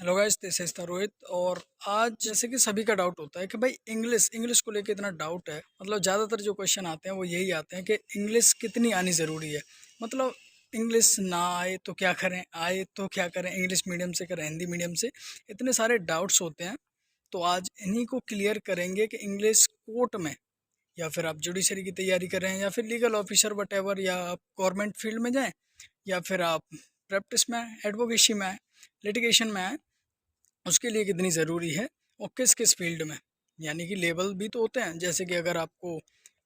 Hello guys, this is Rohit. और आज जैसे कि सभी का डाउट होता है कि भाई इंग्लिश इंग्लिश को लेके इतना डाउट है। मतलब ज़्यादातर जो क्वेश्चन आते हैं वो यही आते हैं कि इंग्लिश कितनी आनी ज़रूरी है। मतलब इंग्लिश ना आए तो क्या करें, आए तो क्या करें, इंग्लिश मीडियम से करें हिंदी मीडियम से। इतने सारे डाउट्स होते हैं। तो आज इन्हीं को क्लियर करेंगे कि इंग्लिश कोर्ट में, या फिर आप जुडिशरी की तैयारी कर रहे हैं, या फिर लीगल ऑफिसर वट एवर, या आप गवर्नमेंट फील्ड में जाएँ, या फिर आप प्रैक्टिस में आए, एडवोकेसी में आए, लिटिगेशन में आए, उसके लिए कितनी ज़रूरी है और किस किस फील्ड में। यानी कि लेवल भी तो होते हैं, जैसे कि अगर आपको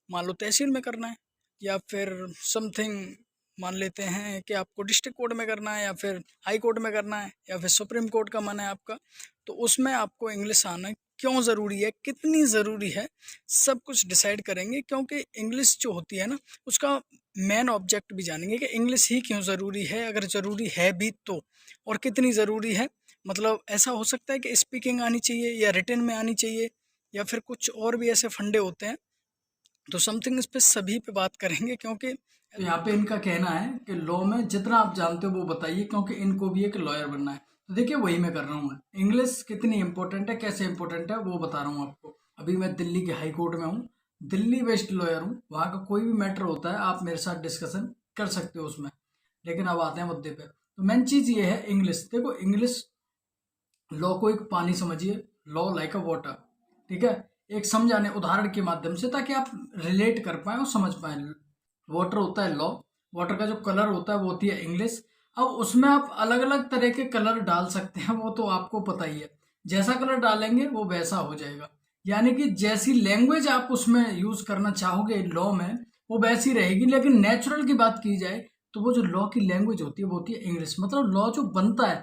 मान लो तहसील में करना है, या फिर समथिंग मान लेते हैं कि आपको डिस्ट्रिक्ट कोर्ट में करना है, या फिर हाई कोर्ट में करना है, या फिर सुप्रीम कोर्ट का मन है आपका, तो उसमें आपको इंग्लिश आना क्यों ज़रूरी है, कितनी ज़रूरी है, सब कुछ डिसाइड करेंगे। क्योंकि इंग्लिश जो होती है ना, उसका मेन ऑब्जेक्ट भी जानेंगे कि इंग्लिश ही क्यों ज़रूरी है, अगर ज़रूरी है भी तो, और कितनी ज़रूरी है। मतलब ऐसा हो सकता है कि स्पीकिंग आनी चाहिए, या रिटन में आनी चाहिए, या फिर कुछ और भी ऐसे फंडे होते हैं। तो समथिंग इस पे सभी पे बात करेंगे, क्योंकि तो यहाँ पे इनका कहना है कि लॉ में जितना आप जानते हो वो बताइए, क्योंकि इनको भी एक लॉयर बनना है। तो देखिए वही मैं कर रहा हूँ। इंग्लिश कितनी इंपॉर्टेंट है, कैसे इंपॉर्टेंट है, वो बता रहा हूँ आपको। अभी मैं दिल्ली के हाई कोर्ट में हूँ, दिल्ली बेस्ड लॉयर हूँ। वहाँ का कोई भी मैटर होता है आप मेरे साथ डिस्कशन कर सकते हो उसमें। लेकिन अब आते हैं मुद्दे पे। तो मेन चीज़ ये है, इंग्लिश देखो। इंग्लिश लॉ को एक पानी समझिए, लॉ लाइक अ वाटर। ठीक है, एक समझाने उदाहरण के माध्यम से, ताकि आप रिलेट कर पाए और समझ पाए। वाटर होता है लॉ, वाटर का जो कलर होता है वो होती है इंग्लिश। अब उसमें आप अलग अलग तरह के कलर डाल सकते हैं, वो तो आपको पता ही है। जैसा कलर डालेंगे वो वैसा हो जाएगा। यानी कि जैसी लैंग्वेज आप उसमें यूज करना चाहोगे लॉ में, वो वैसी रहेगी। लेकिन नेचुरल की बात की जाए तो वो जो लॉ की लैंग्वेज होती है वो होती है इंग्लिश। मतलब लॉ जो बनता है,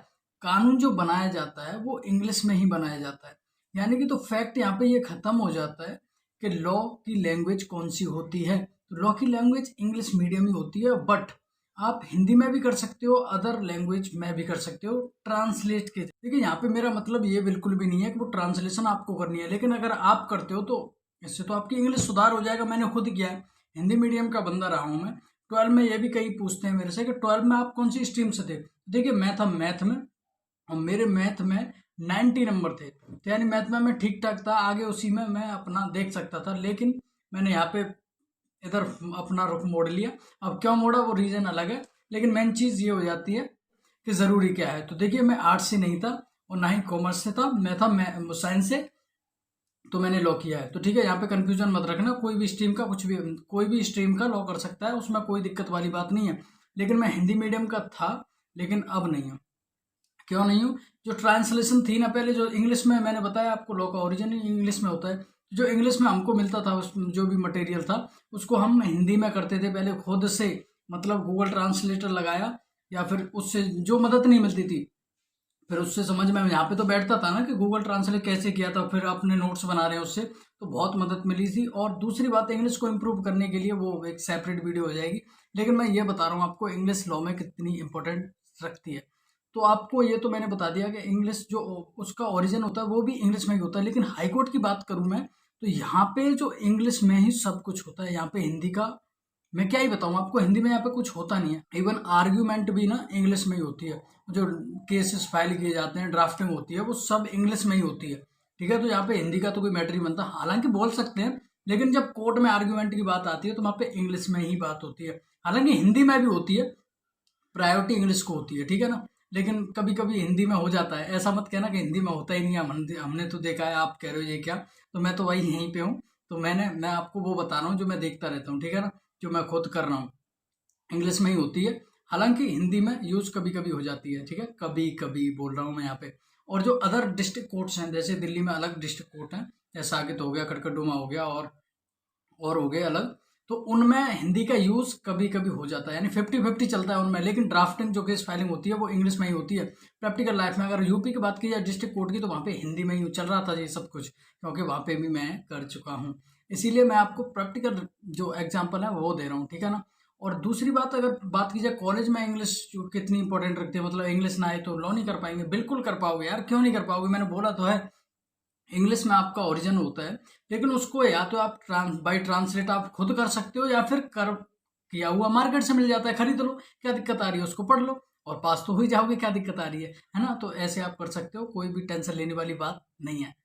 कानून जो बनाया जाता है, वो इंग्लिश में ही बनाया जाता है। यानी कि तो फैक्ट यहाँ पे ये खत्म हो जाता है कि लॉ की लैंग्वेज कौन सी होती है। तो लॉ की लैंग्वेज इंग्लिश मीडियम ही होती है। बट आप हिंदी में भी कर सकते हो, अदर लैंग्वेज में भी कर सकते हो, ट्रांसलेट के। देखिए यहाँ पे मेरा मतलब ये बिल्कुल भी नहीं है कि वो ट्रांसलेशन आपको करनी है। लेकिन अगर आप करते हो तो इससे तो आपकी इंग्लिश सुधार हो जाएगा। मैंने खुद किया है, हिंदी मीडियम का बंदा रहा हूँ मैं। 12 में ये भी कई पूछते हैं मेरे से कि 12 में आप कौन सी स्ट्रीम से थे। देखिए मैं था मैथ में, और मेरे मैथ में 90 नंबर थे। तो यानी मैथ में मैं ठीक ठाक था, आगे उसी में मैं अपना देख सकता था। लेकिन मैंने यहाँ पे इधर अपना रुख मोड़ लिया। अब क्यों मोड़ा वो रीजन अलग है, लेकिन मेन चीज ये हो जाती है कि जरूरी क्या है। तो देखिए मैं आर्ट्स से नहीं था, और ना ही कॉमर्स से था, मैं था साइंस से। तो मैंने लॉ किया है। तो ठीक है, यहाँ पे कंफ्यूजन मत रखना। कोई भी स्ट्रीम का कुछ भी, कोई भी स्ट्रीम का लॉ कर सकता है, उसमें कोई दिक्कत वाली बात नहीं है। लेकिन मैं हिंदी मीडियम का था, लेकिन अब नहीं हूँ। क्यों नहीं हूँ? जो ट्रांसलेशन थी ना पहले, जो इंग्लिश में, मैंने बताया आपको लॉ का ओरिजिन इंग्लिश में होता है। जो इंग्लिश में हमको मिलता था, उस जो भी मटेरियल था उसको हम हिंदी में करते थे पहले खुद से। मतलब गूगल ट्रांसलेटर लगाया, या फिर उससे जो मदद नहीं मिलती थी, फिर उससे समझ में यहाँ पे तो बैठता था ना कि गूगल ट्रांसलेट कैसे किया था, फिर अपने नोट्स बना रहे हैं उससे। तो बहुत मदद मिली थी। और दूसरी बात, इंग्लिश को इम्प्रूव करने के लिए वो एक सेपरेट वीडियो हो जाएगी। लेकिन मैं ये बता रहा हूँ आपको इंग्लिश लॉ में कितनी इंपॉर्टेंट रखती है। तो आपको ये तो मैंने बता दिया कि इंग्लिश जो उसका ओरिजिन होता है वो भी इंग्लिश में ही होता है। लेकिन हाईकोर्ट की बात करूँ मैं, तो यहाँ पे जो इंग्लिश में ही सब कुछ होता है। यहाँ पे हिंदी का मैं क्या ही बताऊँ आपको, हिंदी में यहाँ पे कुछ होता नहीं है। इवन आर्ग्यूमेंट भी ना इंग्लिश में ही होती है। जो केसेस फाइल किए जाते हैं, ड्राफ्टिंग होती है, वो सब इंग्लिश में ही होती है। ठीक है, तो यहाँ पे हिंदी का तो कोई मैटर ही बनता। हालांकि बोल सकते हैं, लेकिन जब कोर्ट में आर्ग्यूमेंट की बात आती है तो वहाँ पे इंग्लिश में ही बात होती है। हालांकि हिंदी में भी होती है, प्रायोरिटी इंग्लिश को होती है। ठीक है ना। लेकिन कभी कभी हिंदी में हो जाता है। ऐसा मत कहना कि हिंदी में होता ही नहीं है, हमने तो देखा है, आप कह रहे हो ये क्या। तो मैं तो वही यहीं पे हूँ। तो मैं आपको वो बता रहा हूँ जो मैं देखता रहता हूँ। ठीक है ना, जो मैं खुद कर रहा हूँ, इंग्लिश में ही होती है। हालांकि हिंदी में यूज कभी कभी हो जाती है। ठीक है, कभी कभी बोल रहा हूँ मैं यहाँ पे। और जो अदर डिस्ट्रिक्ट कोर्ट्स हैं, जैसे दिल्ली में अलग डिस्ट्रिक्ट कोर्ट हैं, जैसा आगे तो हो गया, कड़कड़डुमा हो गया, और हो गए अलग। तो उनमें हिंदी का यूज कभी कभी हो जाता है, यानी 50-50 चलता है उनमें। लेकिन ड्राफ्टिंग जो केस फाइलिंग होती है वो इंग्लिश में ही होती है। प्रैक्टिकल लाइफ में अगर यूपी की बात की जाए, डिस्ट्रिक्ट कोर्ट की, तो वहाँ पे हिंदी में ही चल रहा था ये सब कुछ, क्योंकि वहाँ पे भी मैं कर चुका हूँ। इसीलिए मैं आपको प्रैक्टिकल जो एग्जाम्पल है वो दे रहा हूँ। ठीक है ना। और दूसरी बात, अगर बात की जाए कॉलेज में इंग्लिश जो कितनी इंपॉर्टेंट रखती है, मतलब इंग्लिश ना आए तो लॉ नहीं कर पाएंगे। बिल्कुल कर पाओगे यार, क्यों नहीं कर पाओगे, मैंने बोला तो है। इंग्लिश में आपका ओरिजिन होता है, लेकिन उसको या तो आप बाई ट्रांसलेट आप खुद कर सकते हो, या फिर कर किया हुआ मार्केट से मिल जाता है, खरीद लो। क्या दिक्कत आ रही है, उसको पढ़ लो। और पास तो हो ही जाओगे, क्या दिक्कत आ रही है ना? तो ऐसे आप कर सकते हो, कोई भी टेंशन लेने वाली बात नहीं है।